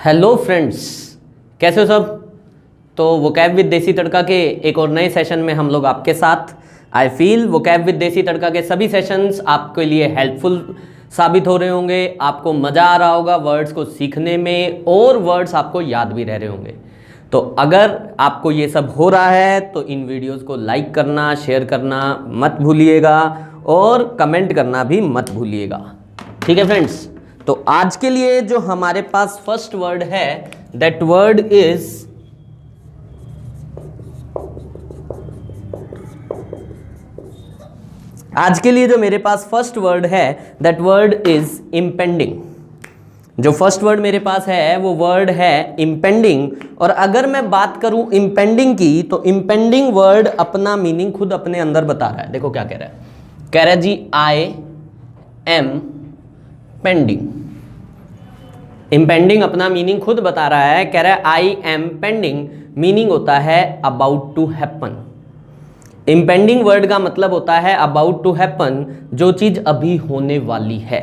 Hello friends, कैसे हो सब। तो वोकैब विद देसी तड़का के एक और नए सेशन में हम लोग आपके साथ। आई फील वोकैब विद देसी तड़का के सभी सेशंस आपके लिए हेल्पफुल साबित हो रहे होंगे। आपको मज़ा आ रहा होगा वर्ड्स को सीखने में और वर्ड्स आपको याद भी रह रहे होंगे। तो अगर आपको ये सब हो रहा है तो इन वीडियोस को लाइक करना, शेयर करना मत भूलिएगा और कमेंट करना भी मत भूलिएगा। ठीक है फ्रेंड्स, तो आज के लिए जो हमारे पास फर्स्ट वर्ड है दैट वर्ड इज आज के लिए जो मेरे पास फर्स्ट वर्ड है दैट वर्ड इज इम्पेंडिंग। जो फर्स्ट वर्ड मेरे पास है वो वर्ड है इम्पेंडिंग। और अगर मैं बात करूं इम्पेंडिंग की तो इम्पेंडिंग वर्ड अपना मीनिंग खुद अपने अंदर बता रहा है। देखो क्या कह रहा है, कह रहा है जी आई एम पेंडिंग। इम्पेंडिंग अपना मीनिंग खुद बता रहा है, कह रहा है आई एम पेंडिंग। मीनिंग होता है about to happen. Impending word का मतलब होता है अबाउट टू हैपन, जो चीज अभी होने वाली है।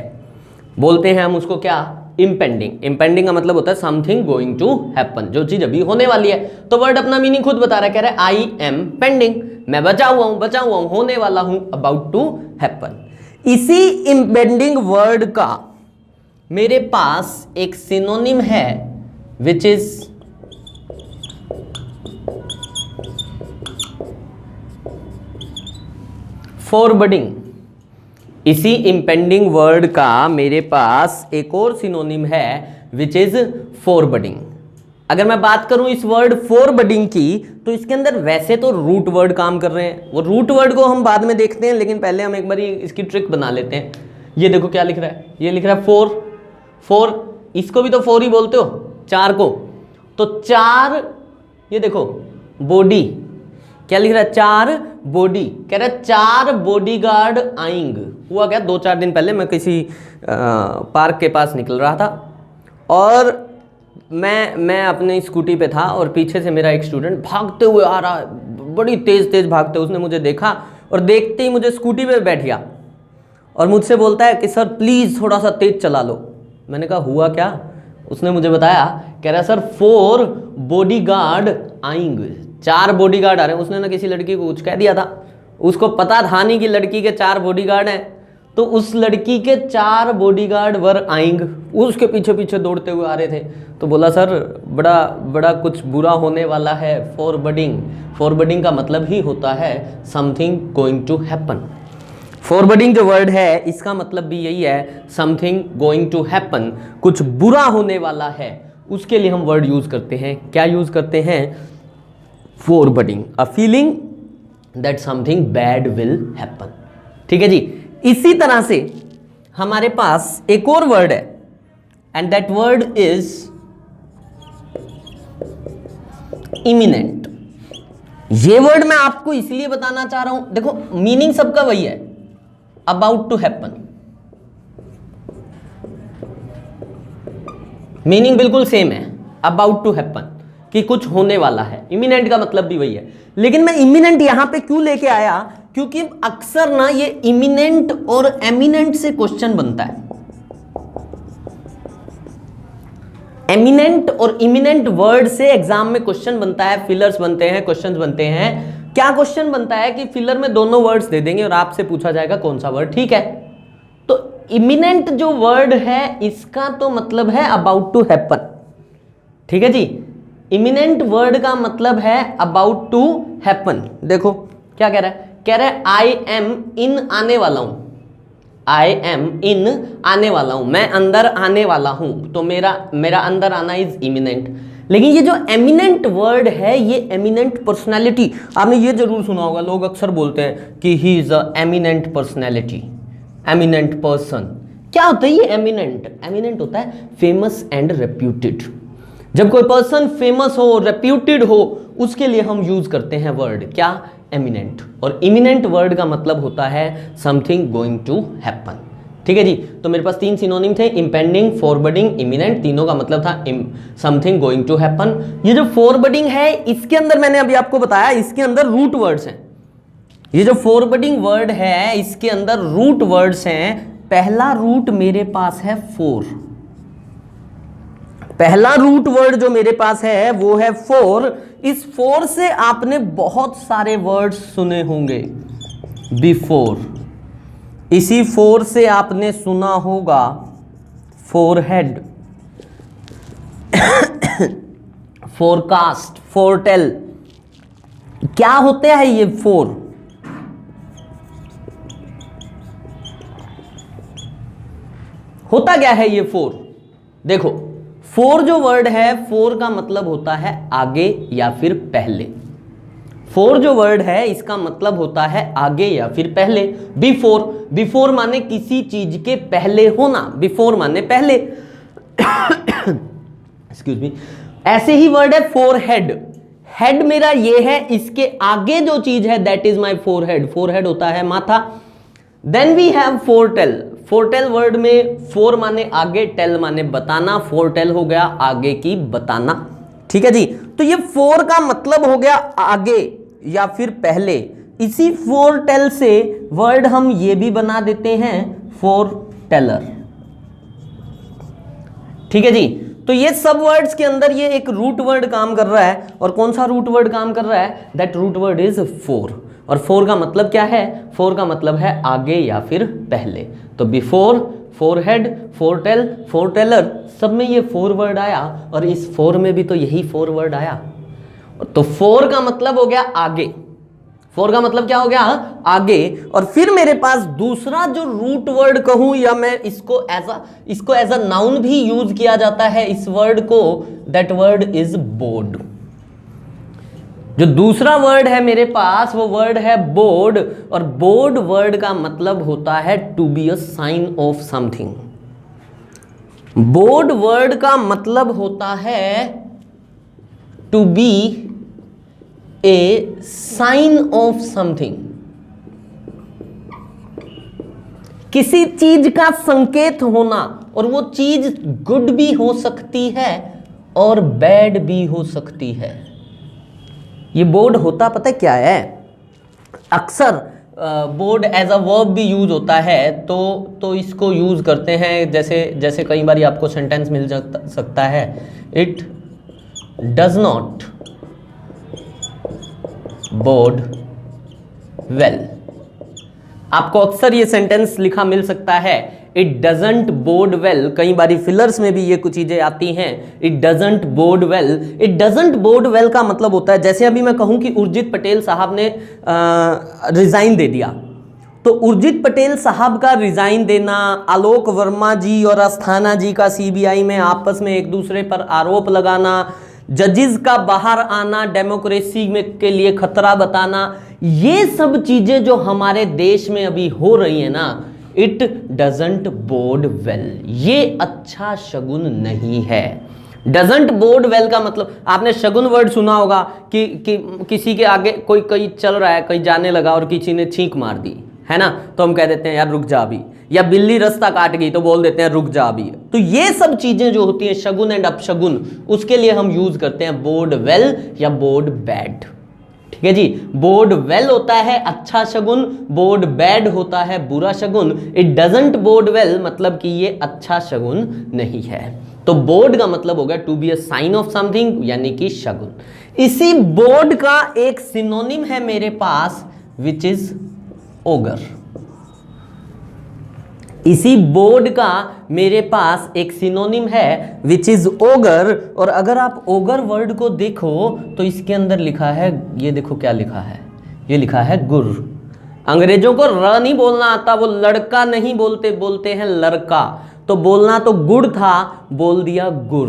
बोलते हैं हम उसको क्या, इम्पेंडिंग। इम्पेंडिंग का मतलब होता है समथिंग गोइंग टू हैपन, जो चीज अभी होने वाली है। तो वर्ड अपना मीनिंग खुद बता रहा है, कह रहा है आई एम पेंडिंग, मैं बचा हुआ हूं, होने वाला हूं, अबाउट टू हैपन। इसी इम्पेंडिंग वर्ड का मेरे पास एक सिनोनिम है विच इज फॉरवर्डिंग। इसी इम्पेंडिंग वर्ड का मेरे पास एक और सिनोनिम है विच इज फॉरवर्डिंग। अगर मैं बात करूं इस वर्ड फॉरवर्डिंग की तो इसके अंदर वैसे तो रूट वर्ड काम कर रहे हैं। वो रूट वर्ड को हम बाद में देखते हैं, लेकिन पहले हम एक बार इसकी ट्रिक बना लेते हैं। ये देखो क्या लिख रहा है, ये लिख रहा है फोर। इसको भी तो फोर ही बोलते हो, चार को। तो चार, ये देखो बॉडी, क्या लिख रहा है, चार बॉडी। कह रहा है चार बॉडीगार्ड आएंगे। हुआ क्या, 2-4 दिन पहले मैं किसी पार्क के पास निकल रहा था और मैं अपनी स्कूटी पे था और पीछे से मेरा एक स्टूडेंट भागते हुए आ रहा है, बड़ी तेज भागते। उसने मुझे देखा और देखते ही मुझे स्कूटी पे बैठ गया और मुझसे बोलता है कि सर प्लीज़ थोड़ा सा तेज चला लो। मैंने कहा हुआ क्या, उसने मुझे बताया, कह रहा है सर 4 बॉडीगार्ड आएंगे, 4 बॉडीगार्ड आ रहे हैं। उसने ना किसी लड़की को कुछ कह दिया था, उसको पता था नहीं कि लड़की के 4 बॉडीगार्ड हैं। तो उस लड़की के 4 बॉडीगार्ड वर आएंगे, उसके पीछे पीछे दौड़ते हुए आ रहे थे। तो बोला सर बड़ा कुछ बुरा होने वाला है। फॉरवर्डिंग का मतलब ही होता है something going to happen. Foreboding जो वर्ड है इसका मतलब भी यही है, समथिंग गोइंग टू हैपन, कुछ बुरा होने वाला है, उसके लिए हम वर्ड यूज करते हैं। क्या यूज करते हैं, forwarding, a feeling that something bad will happen. ठीक है जी। इसी तरह से हमारे पास एक और वर्ड है and that word is imminent. ये वर्ड मैं आपको इसलिए बताना चाह रहा हूं, देखो मीनिंग सबका वही है, अबाउट टू हैपन। मीनिंग बिल्कुल सेम है, अबाउट टू हैपन, कि कुछ होने वाला है। इमिनेंट का मतलब भी वही है। लेकिन मैं इमिनेंट यहां पे क्यों लेके आया, क्योंकि अक्सर ना ये इमिनेंट और एमिनेंट से क्वेश्चन बनता है। एमिनेंट और इमिनेंट वर्ड से एग्जाम में क्वेश्चन बनता है, फिलर्स बनते हैं, क्वेश्चंस बनते हैं। क्या क्वेश्चन बनता है कि फिलर में दोनों वर्ड्स दे देंगे और आपसे पूछा जाएगा कौन सा वर्ड ठीक है। तो इमिनेंट जो वर्ड है इसका तो मतलब है अबाउट टू हैपन। ठीक है जी, इमिनेंट वर्ड का मतलब है अबाउट टू हैपन। देखो क्या कह रहा है, कह रहा है आई एम इन आने वाला हूं, आई एम इन आने वाला हूं, मैं अंदर आने वाला हूं। तो मेरा अंदर आना इज इमिनेंट। लेकिन ये जो एमिनेंट वर्ड है ये एमिनेंट पर्सनैलिटी, आपने ये जरूर सुना होगा, लोग अक्सर बोलते हैं कि he is a eminent personality, eminent person. क्या होता है ये एमिनेंट? एमिनेंट होता है फेमस एंड रेप्यूटेड। जब कोई पर्सन फेमस हो, रेप्यूटेड हो, उसके लिए हम यूज करते हैं वर्ड क्या, एमिनेंट। और इमिनेंट वर्ड का मतलब होता है समथिंग गोइंग टू हैपन। ठीक है जी। तो मेरे पास 3 सिनोनिम थे, इम्पेंडिंग, फॉरवर्डिंग, इमिनेंट। तीनों का मतलब था समथिंग गोइंग टू हैपन। ये जो फॉरवर्डिंग है इसके अंदर मैंने अभी आपको बताया, इसके अंदर रूट वर्ड्स हैं। ये जो फॉरवर्डिंग वर्ड है इसके अंदर रूट वर्ड्स हैं। पहला रूट मेरे पास है 4, पहला रूट वर्ड जो मेरे पास है वो है फोर। इस फोर से आपने बहुत सारे वर्ड्स सुने होंगे बिफोर। इसी फोर से आपने सुना होगा फोरहेड, फोरकास्ट, फोरटेल। क्या होते हैं ये फोर? होता क्या है ये फोर? देखो, फोर जो वर्ड है, फोर का मतलब होता है आगे या फिर पहले। फोर जो वर्ड है इसका मतलब होता है आगे या फिर पहले। बिफोर, बिफोर माने किसी चीज के पहले होना, बिफोर माने पहले। Excuse me. ऐसे ही वर्ड है फोरहेड। हेड मेरा ये है, इसके आगे जो चीज है that is my forehead. Forehead होता है माथा। Then we have foretell. Foretell word में फोर माने आगे, टेल माने बताना। फोरटेल हो गया आगे की बताना। ठीक है जी। तो ये फोर का मतलब हो गया आगे या फिर पहले। इसी फोरटेल से वर्ड हम ये भी बना देते हैं फोरटेलर। ठीक है जी। तो ये सब वर्ड्स के अंदर ये एक रूट वर्ड काम कर रहा है। और कौन सा रूट वर्ड काम कर रहा है? That root word is fore. और फोर का मतलब क्या है? फोर का मतलब है आगे या फिर पहले। तो बिफोर, फोरहेड, फोरटेल, फोरटेलर, सब में ये फोर वर्ड आया। और इस फोर में भी तो यही फोर वर्ड आया। तो फोर का मतलब हो गया आगे। फोर का मतलब क्या हो गया? आगे। और फिर मेरे पास दूसरा जो रूट वर्ड कहूं, या मैं इसको एज अ नाउन भी यूज किया जाता है इस वर्ड को, दैट वर्ड इज बोर्ड। जो दूसरा वर्ड है मेरे पास वो वर्ड है बोर्ड। और बोर्ड वर्ड का मतलब होता है to be a sign of something. Bode word का मतलब होता है to be a sign of something. किसी चीज का संकेत होना। और वो चीज गुड भी हो सकती है और बैड भी हो सकती है। ये बोर्ड होता पता क्या है? अक्सर बोर्ड एज अ वर्ब भी यूज होता है। तो इसको यूज करते हैं, जैसे कई बार आपको सेंटेंस मिल सकता है, it does not board well. आपको अक्सर ये सेंटेंस लिखा मिल सकता है, इट डजंट बोर्ड वेल। कई बार फिलर्स में भी ये कुछ चीजें आती हैं, it doesn't board well. It doesn't board well का मतलब होता है, जैसे अभी मैं कहूं कि उर्जित पटेल साहब ने रिजाइन दे दिया। तो उर्जित पटेल साहब का रिजाइन देना, आलोक वर्मा जी और अस्थाना जी का सीबीआई में आपस में एक दूसरे पर आरोप लगाना, जजेस का बाहर आना, डेमोक्रेसी में के लिए खतरा बताना, ये सब चीजें जो हमारे देश में अभी हो रही है ना, इट डजंट बोर्ड वेल। ये अच्छा शगुन नहीं है। डजंट बोर्ड वेल का मतलब, आपने शगुन वर्ड सुना होगा कि किसी के आगे कोई कहीं चल रहा है, कहीं जाने लगा और किसी ने छींक मार दी, है ना, तो हम कह देते हैं यार रुक जा अभी। या बिल्ली रास्ता काट गई तो बोल देते हैं रुक जा अभी। तो ये सब चीजें जो होती हैं शगुन एंड अपशगुन, उसके लिए हम यूज करते हैं बोर्ड वेल या बोर्ड बैड। ठीक है जी। बोर्ड वेल होता है अच्छा शगुन, बोर्ड बैड होता है बुरा शगुन। इट डजंट बोर्ड वेल मतलब कि ये अच्छा शगुन नहीं है। तो बोर्ड का मतलब हो गया to be a sign of something, यानी कि शगुन। इसी बोर्ड का एक सिनोनिम है मेरे पास विच इज ओगर। इसी बोर्ड का मेरे पास एक सिनोनिम है विच इज ओगर। और अगर आप ओगर वर्ड को देखो तो इसके अंदर लिखा है, ये देखो क्या लिखा है, ये लिखा है गुर। अंग्रेजों को र नहीं बोलना आता, वो लड़का नहीं बोलते, बोलते हैं लड़का। तो बोलना तो गुड़ था, बोल दिया गुर।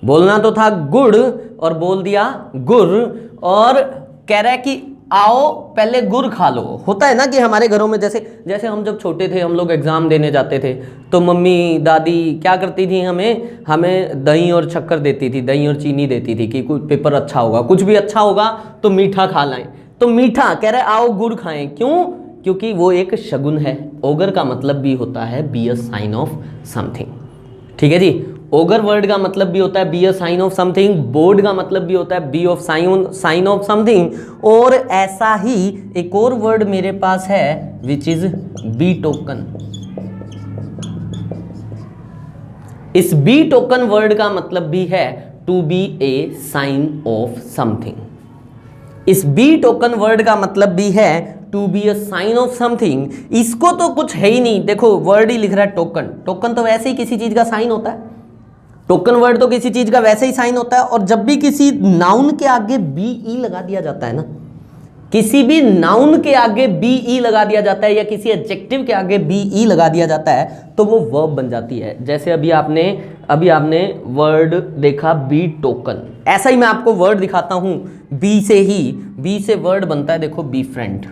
बोलना तो था गुड़ और बोल दिया गुर। और कह रहा है कि आओ पहले गुड़ खा लो। होता है ना कि हमारे घरों में जैसे हम जब छोटे थे, हम लोग एग्जाम देने जाते थे तो मम्मी दादी क्या करती थी, हमें दही और शक्कर देती थी, दही और चीनी देती थी कि कुछ पेपर अच्छा होगा, कुछ भी अच्छा होगा तो मीठा खा लाएं। तो मीठा कह रहे आओ गुड़ खाएं, क्यों? क्योंकि वो एक शगुन है। ओगर का मतलब भी होता है be a sign of something. ठीक है जी। ओगर वर्ड का मतलब भी होता है be a sign of something. Bode का मतलब भी होता है be of sign of something. और ऐसा ही एक और वर्ड मेरे पास है विच इज बी टोकन। इस बी टोकन वर्ड का मतलब भी है to be a sign of something. इस बी टोकन वर्ड का मतलब भी है to be a sign of something. इसको तो कुछ है ही नहीं, देखो वर्ड ही लिख रहा है टोकन। टोकन तो वैसे ही किसी चीज का साइन होता है, टोकन वर्ड तो किसी चीज का वैसे ही साइन होता है। और जब भी किसी नाउन के आगे बी ई लगा दिया जाता है ना, किसी भी नाउन के आगे बी ई लगा दिया जाता है या किसी एडजेक्टिव के आगे बी ई लगा दिया जाता है तो वो वर्ब बन जाती है। जैसे अभी आपने वर्ड देखा बी टोकन, ऐसा ही मैं आपको वर्ड दिखाता हूं। बी से ही, बी से वर्ड बनता है, देखो बी फ्रेंड।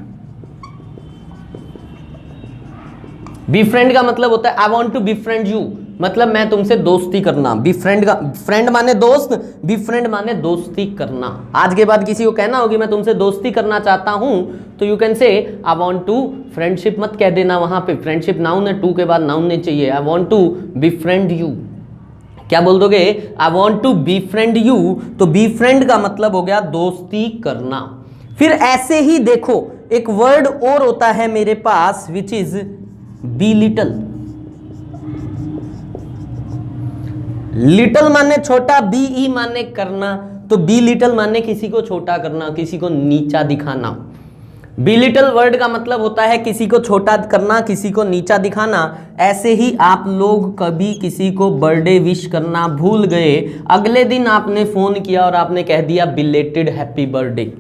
बी फ्रेंड का मतलब होता है I want to befriend you, मतलब मैं तुमसे दोस्ती करना। बी फ्रेंड का, फ्रेंड माने दोस्त, बी फ्रेंड माने दोस्ती करना। आज के बाद किसी को कहना होगी मैं तुमसे दोस्ती करना चाहता हूं तो you can say I want to friendship, मत कह देना वहां पे, फ्रेंडशिप नाउन है, टू के बाद नाउन नहीं चाहिए। I want to befriend you, क्या बोल दोगे? I want to befriend you, तो बी फ्रेंड का मतलब हो गया दोस्ती करना। फिर ऐसे ही देखो एक वर्ड और होता है मेरे पास which is belittle. Little माने छोटा, बी ई माने करना, तो बी लिटल माने किसी को छोटा करना, किसी को नीचा दिखाना। बी लिटल वर्ड का मतलब होता है किसी को छोटा करना, किसी को नीचा दिखाना। ऐसे ही आप लोग कभी किसी को बर्थडे विश करना भूल गए, अगले दिन आपने फोन किया और आपने कह दिया बिलेटेड हैप्पी बर्थडे।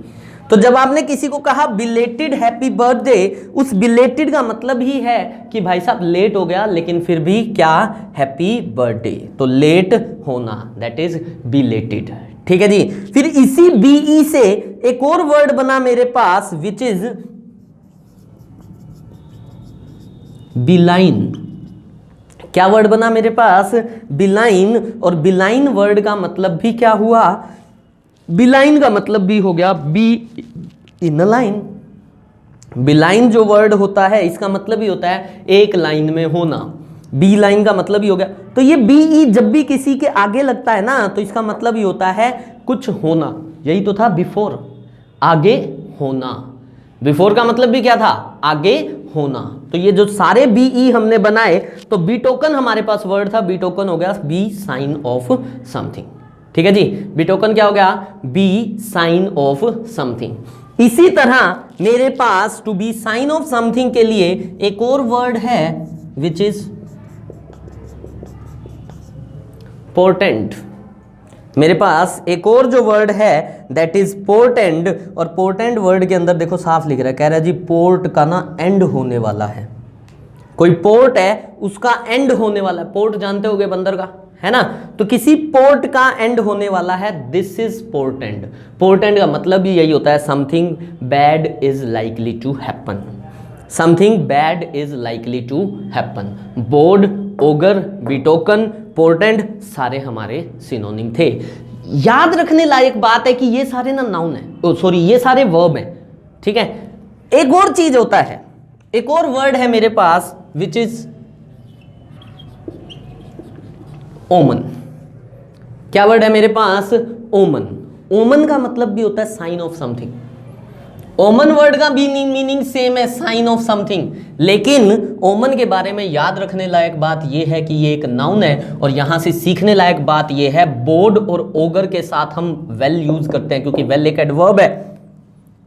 तो जब आपने किसी को कहा बिलेटेड हैप्पी बर्थडे, उस बिलेटेड का मतलब ही है कि भाई साहब लेट हो गया लेकिन फिर भी क्या, हैप्पी बर्थडे। तो लेट होना, दैट इज बिलेटेड। ठीक है जी। फिर इसी बीई से एक और वर्ड बना मेरे पास विच इज बिलाइन। क्या वर्ड बना मेरे पास? बिलाइन। और बिलाइन वर्ड का मतलब भी क्या हुआ? बिलाइन का मतलब भी हो गया बी इन लाइन। बिलाइन जो वर्ड होता है इसका मतलब ही होता है एक लाइन में होना। बी लाइन का मतलब ही हो गया। तो ये बी ई जब भी किसी के आगे लगता है ना तो इसका मतलब ही होता है कुछ होना। यही तो था बिफोर, आगे होना। बिफोर का मतलब भी क्या था? आगे होना। तो ये जो सारे बी ई हमने बनाए, तो बी टोकन हमारे पास वर्ड था, बी टोकन हो गया बी साइन ऑफ समथिंग। ठीक है जी। बी टोकन क्या हो गया? Be sign of something. इसी तरह मेरे पास to be sign of something के लिए एक और वर्ड है विच इज पोर्टेंट। मेरे पास एक और जो वर्ड है दैट इज पोर्टेंट। और पोर्टेंट वर्ड के अंदर देखो साफ लिख रहा है, कह रहा है जी पोर्ट का ना एंड होने वाला है। कोई पोर्ट है उसका एंड होने वाला है। पोर्ट जानते होगे बंदर का, है ना? तो किसी पोर्ट का एंड होने वाला है, दिस इज पोर्टेंट। पोर्टेंट का मतलब भी यही होता है something bad is likely to happen. Something bad is likely to happen. Bode, augur, betoken, portend सारे हमारे सिनोनिम थे। याद रखने लायक बात है कि ये सारे ना नाउन है, सॉरी ये सारे वर्ब हैं। ठीक है। एक और चीज होता है, एक और वर्ड है मेरे पास विच इज ओमन। क्या वर्ड है मेरे पास? ओमन। ओमन का मतलब भी होता है साइन ऑफ समथिंग। ओमन वर्ड का भी मीनिंग सेम है, साइन ऑफ समथिंग। लेकिन ओमन के बारे में याद रखने लायक बात यह है कि ये एक नाउन है। और यहां से सीखने लायक बात यह है बोर्ड और ओगर के साथ हम वेल यूज करते हैं, क्योंकि वेल एक एडवर्ब है।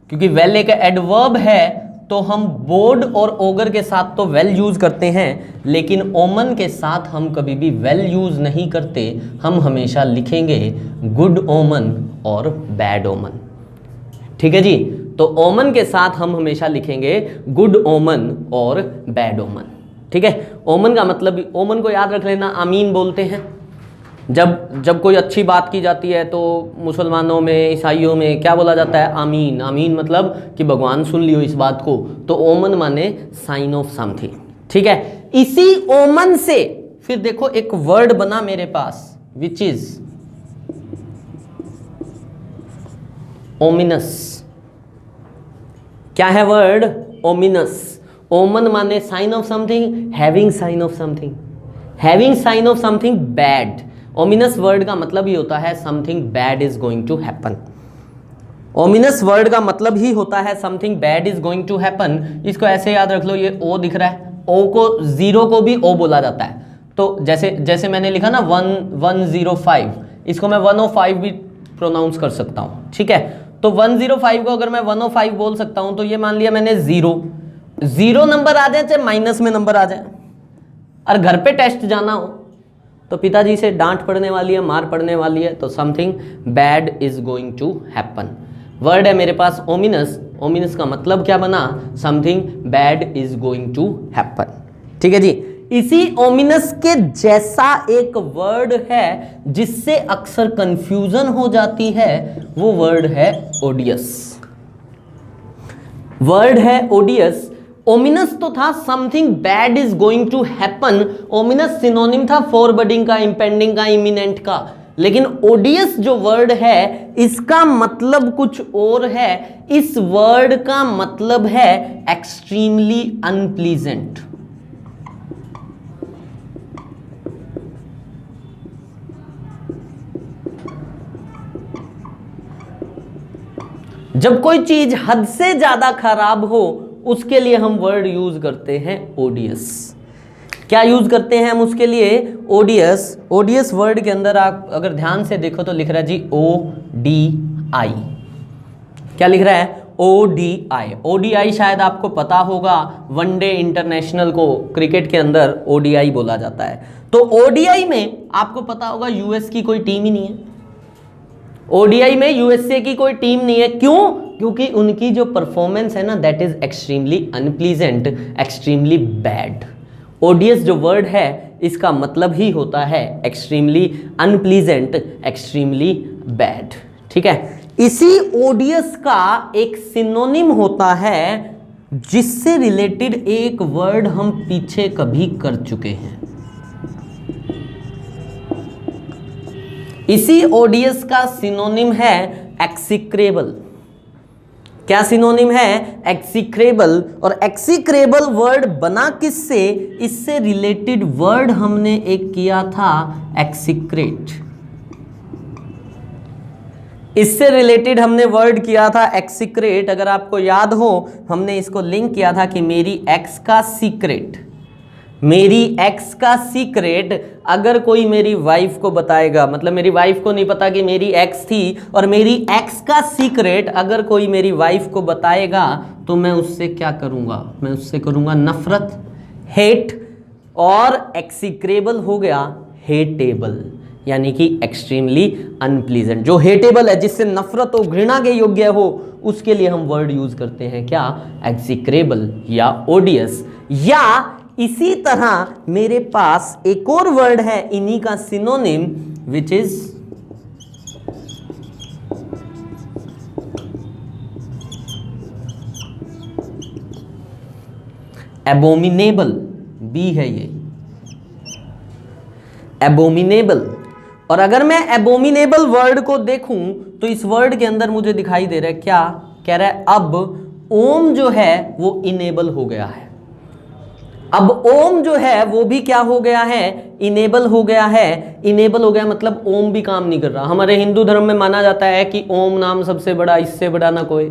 क्योंकि वेल एक एडवर्ब है तो हम बोर्ड और ओगर के साथ तो वेल यूज करते हैं, लेकिन ओमन के साथ हम कभी भी वेल यूज नहीं करते। हम हमेशा लिखेंगे गुड ओमन और बैड ओमन। ठीक है जी। तो ओमन के साथ हम हमेशा लिखेंगे गुड ओमन और बैड ओमन। ठीक है। ओमन का मतलब, ओमन को याद रख लेना, आमीन बोलते हैं जब कोई अच्छी बात की जाती है। तो मुसलमानों में, ईसाइयों में क्या बोला जाता है? आमीन। आमीन मतलब कि भगवान सुन लियो इस बात को। तो ओमन माने साइन ऑफ समथिंग। ठीक है। इसी ओमन से फिर देखो एक वर्ड बना मेरे पास विच इज ओमिनस। क्या है वर्ड? ओमिनस। ओमन माने sign of something, having sign of something, having sign of something bad. Ominous word का मतलब ही होता है something bad is going to happen. Ominous word का मतलब ही होता है something bad is going to happen. इसको ऐसे याद रख लो, ये ओ दिख रहा है, ओ को, जीरो को भी ओ बोला जाता है। तो जैसे मैंने लिखा ना 105, इसको मैं 105 भी प्रोनाउंस कर सकता हूँ, ठीक है। तो 105 को अगर मैं 105 बोल सकता हूँ तो ये मान लिया मैंने 0 नंबर आ जाए चाहे माइनस में नंबर आ जाए, और घर पे टेस्ट जाना हो तो पिताजी से डांट पड़ने वाली है, मार पड़ने वाली है, तो something bad is going to happen. Word है मेरे पास ओमिनस, ओमिनस का मतलब क्या बना, something bad is going to happen, ठीक है जी। इसी ओमिनस के जैसा एक वर्ड है जिससे अक्सर कंफ्यूजन हो जाती है, वो वर्ड है ओडियस। वर्ड है ओडियस। ओमिनस तो था something bad is going to happen, ominous synonym था फॉरबडिंग का, इंपेंडिंग का, इमिनेंट का, लेकिन ओडियस जो वर्ड है इसका मतलब कुछ और है। इस वर्ड का मतलब है एक्सट्रीमली अनप्लीजेंट। जब कोई चीज हद से ज्यादा खराब हो उसके लिए हम वर्ड यूज करते हैं ओडियस। क्या यूज करते हैं हम उसके लिए, ओडियस। ओडियस वर्ड के अंदर आप अगर ध्यान से देखो तो लिख रहा है जी ODI। क्या लिख रहा है, ODI। ODI शायद आपको पता होगा, वनडे इंटरनेशनल को क्रिकेट के अंदर ODI बोला जाता है। तो ODI में आपको पता होगा यूएस की कोई टीम ही नहीं है, ODI में यूएसए की कोई टीम नहीं है। क्यों? क्योंकि उनकी जो परफॉर्मेंस है ना that is extremely unpleasant, extremely bad. ओडियस जो वर्ड है इसका मतलब ही होता है एक्सट्रीमली अनप्लीजेंट, एक्सट्रीमली बैड, ठीक है। इसी ओडियस का एक सिनोनिम होता है जिससे रिलेटेड एक वर्ड हम पीछे कभी कर चुके हैं। इसी ओडियस का सिनोनिम है एक्सिक्रेबल। क्या सिनोनिम है, एक्सिक्रेबल। और एक्सिक्रेबल वर्ड बना किससे, इससे रिलेटेड वर्ड हमने एक किया था एक्सिक्रेट। इससे रिलेटेड हमने वर्ड किया था एक्सिक्रेट। अगर आपको याद हो हमने इसको लिंक किया था कि मेरी एक्स का सीक्रेट, मेरी एक्स का सीक्रेट अगर कोई मेरी वाइफ को बताएगा, मतलब मेरी वाइफ को नहीं पता कि मेरी एक्स थी, और मेरी एक्स का सीक्रेट अगर कोई मेरी वाइफ को बताएगा तो मैं उससे क्या करूंगा, मैं उससे करूंगा नफरत, हेट। और एक्सिक्रेबल हो गया हेटेबल, यानी कि एक्सट्रीमली अनप्लीजेंट। जो हेटेबल है, जिससे नफरत हो, घृणा के योग्य हो, उसके लिए हम वर्ड यूज करते हैं क्या, एक्सिक्रेबल या ओडियस। या इसी तरह मेरे पास एक और वर्ड है इन्हीं का synonym which is abominable. B है ये, एबोमिनेबल। और अगर मैं एबोमिनेबल वर्ड को देखूं तो इस वर्ड के अंदर मुझे दिखाई दे रहा है क्या, कह रहा है अब ओम जो है वो इनेबल हो गया है। अब ओम जो है वो भी क्या हो गया है, इनेबल हो गया है। इनेबल हो गया मतलब ओम भी काम नहीं कर रहा। हमारे हिंदू धर्म में माना जाता है कि ओम नाम सबसे बड़ा, इससे बड़ा ना कोई,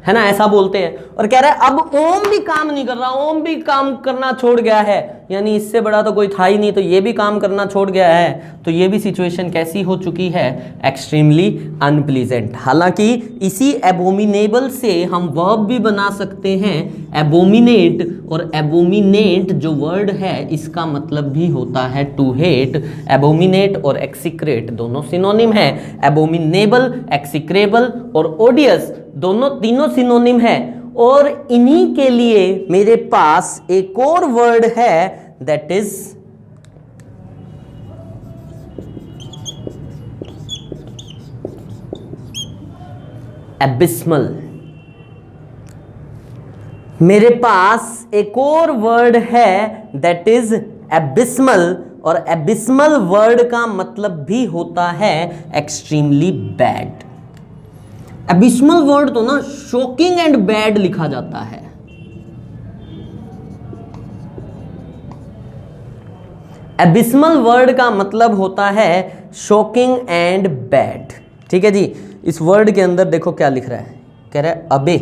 है ना, ऐसा बोलते हैं। और कह रहा है अब ओम भी काम नहीं कर रहा, ओम भी काम करना छोड़ गया है, यानी इससे बड़ा तो कोई था ही नहीं, तो ये भी काम करना छोड़ गया है। तो ये भी सिचुएशन कैसी हो चुकी है, एक्सट्रीमली अनप्लीजेंट। हालांकि इसी एबोमिनेबल से हम वर्ब भी बना सकते हैं एबोमिनेट, और एबोमिनेट जो वर्ड है इसका मतलब भी होता है टू हेट। एबोमिनेट और एक्सिक्रेट दोनों सिनोनिम है। एबोमिनेबल, एक्सिक्रेबल और ओडियस दोनों तीनों सिनोनिम है। और इन्हीं के लिए मेरे पास एक और वर्ड है दैट इज एबिस्मल। मेरे पास एक और वर्ड है दैट इज एबिस्मल, और एबिस्मल वर्ड का मतलब भी होता है एक्सट्रीमली बैड। एबिस्मल वर्ड तो ना शॉकिंग एंड बैड लिखा जाता है। एबिस्मल वर्ड का मतलब होता है शॉकिंग एंड बैड, ठीक है जी। इस वर्ड के अंदर देखो क्या लिख रहा है, कह रहा है अबे।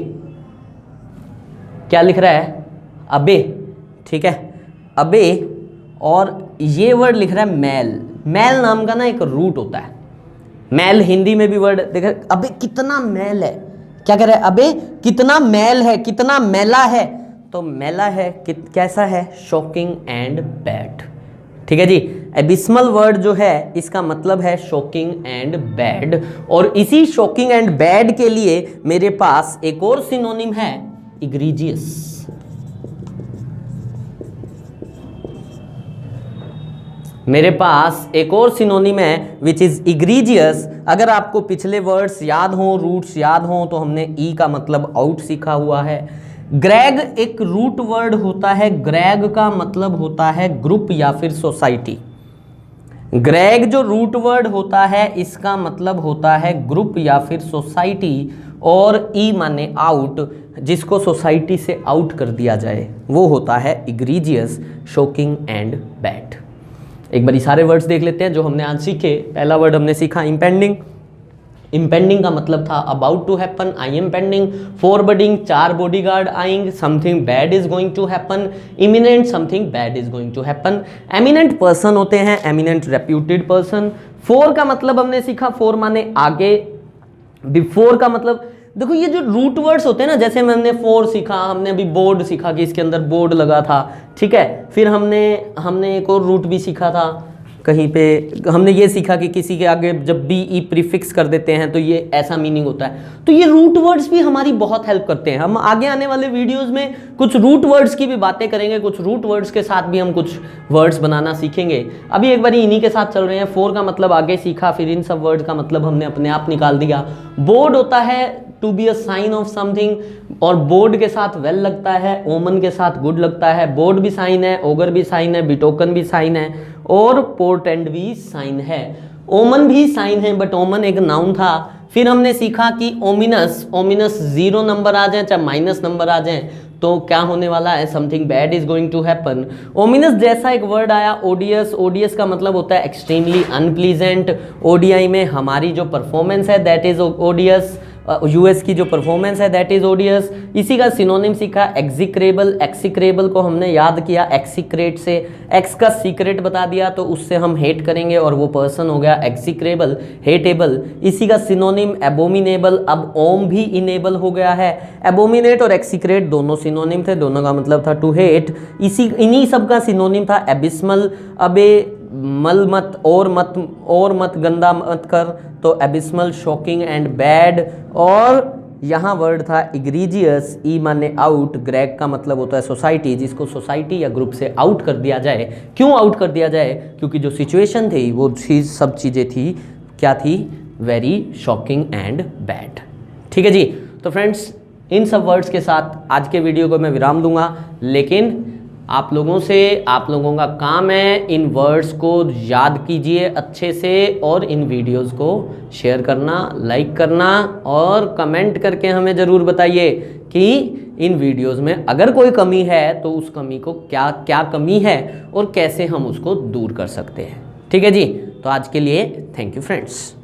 क्या लिख रहा है, अबे, ठीक है, अबे। और ये वर्ड लिख रहा है मैल। मैल नाम का ना एक रूट होता है। मैल हिंदी में भी वर्ड देखा, अबे कितना मैल है, क्या कह रहा है, अबे कितना मैल है, कितना मैला है, तो मैला है कैसा है, शॉकिंग एंड बैड। ठीक है जी, एबिस्मल वर्ड जो है इसका मतलब है शॉकिंग एंड बैड, और इसी शॉकिंग एंड बैड के लिए मेरे पास एक और सिनोनिम है, इग्रीजियस। मेरे पास एक और सिनोनिम है विच इज इग्रीजियस। अगर आपको पिछले वर्ड्स याद हों, रूट्स याद हों, तो हमने ई का मतलब आउट सीखा हुआ है। ग्रैग एक रूट वर्ड होता है, ग्रैग का मतलब होता है ग्रुप या फिर सोसाइटी। ग्रैग जो रूट वर्ड होता है इसका मतलब होता है ग्रुप या फिर सोसाइटी, और ई माने आउट, जिसको सोसाइटी से आउट कर दिया जाए वो होता है इग्रीजियस, शॉकिंग एंड बैड। एक बार सारे वर्ड्स देख लेते हैं जो हमने आज सीखे। पहला वर्ड हमने सीखा इम्पेंडिंग। इम्पेंडिंग का मतलब था about to happen, impending. Foreboding, 4 bodyguard आएंगे, something bad is going to happen. Imminent, something bad is going to happen. Eminent person होते हैं, एमिनेंट रेप्यूटेड पर्सन। फोर का मतलब हमने सीखा, फोर माने आगे। बिफोर का मतलब, देखो ये जो रूट वर्ड्स होते हैं ना, जैसे हमने फोर सीखा, हमने अभी बोर्ड सीखा कि इसके अंदर बोर्ड लगा था, ठीक है। फिर हमने एक और रूट भी सीखा था, कहीं पे हमने ये सीखा कि किसी के आगे जब बी ई प्रीफिक्स कर देते हैं तो ये ऐसा मीनिंग होता है। तो ये रूट वर्ड्स भी हमारी बहुत हेल्प करते हैं। हम आगे आने वाले वीडियोस में कुछ रूट वर्ड्स की भी बातें करेंगे, कुछ रूट वर्ड्स के साथ भी हम कुछ वर्ड्स बनाना सीखेंगे। अभी एक बार इन्हीं के साथ चल रहे हैं। फोर का मतलब आगे सीखा, फिर इन सब वर्ड्स का मतलब हमने अपने आप निकाल दिया। बोर्ड होता है to be a sign of something, और बोर्ड के साथ वेल लगता है, ओमन के साथ गुड लगता है। बोर्ड भी साइन है, ओगर भी साइन है, बिटोकन भी साइन है, और पोर्टेंड भी साइन है। ओमन भी साइन है, बट ओमन एक नाउन था। फिर हमने सीखा कि ओमिनस, ओमिनस 0 नंबर आ जाए चाहे माइनस नंबर आ जाए तो क्या होने वाला है, something bad is going to happen. Ominous जैसा एक वर्ड आया ओडियस। ओडियस का मतलब होता है एक्सट्रीमली अनप्लीजेंट। ओडीआई में हमारी जो परफॉर्मेंस है दैट इज ओडियस। यूएस की जो परफॉर्मेंस है दैट इज ओडियस। इसी का सिनोनिम सीखा एक्सिक्रेबल। एक्सिक्रेबल को हमने याद किया एक्सिक्रेट से, एक्स का सीक्रेट बता दिया तो उससे हम हेट करेंगे और वो पर्सन हो गया एक्सिक्रेबल, हेटेबल। इसी का सिनोनिम एबोमिनेबल, अब ओम भी इनेबल हो गया है। एबोमिनेट और एक्सिक्रेट दोनों सिनोनिम थे, दोनों का मतलब था टू हेट। इन्हीं सब का सिनोनिम था एबिस्मल। अबे मल मत और मत गंदा मत कर, तो एबिस्मल, शॉकिंग एंड बैड। और यहाँ वर्ड था इग्रीजियस, ई माने आउट। ग्रैग का मतलब होता है सोसाइटी, जिसको सोसाइटी या ग्रुप से आउट कर दिया जाए। क्यों आउट कर दिया जाए? क्योंकि जो सिचुएशन थी वो सब चीज़ें थी, क्या थी, वेरी शॉकिंग एंड बैड। ठीक है जी। तो फ्रेंड्स, इन सब वर्ड्स के साथ आज के वीडियो को मैं विराम दूंगा, लेकिन आप लोगों का काम है इन वर्ड्स को याद कीजिए अच्छे से, और इन वीडियोस को शेयर करना, लाइक करना, और कमेंट करके हमें ज़रूर बताइए कि इन वीडियोस में अगर कोई कमी है तो उस कमी को क्या कमी है और कैसे हम उसको दूर कर सकते हैं। ठीक है जी। तो आज के लिए थैंक यू फ्रेंड्स।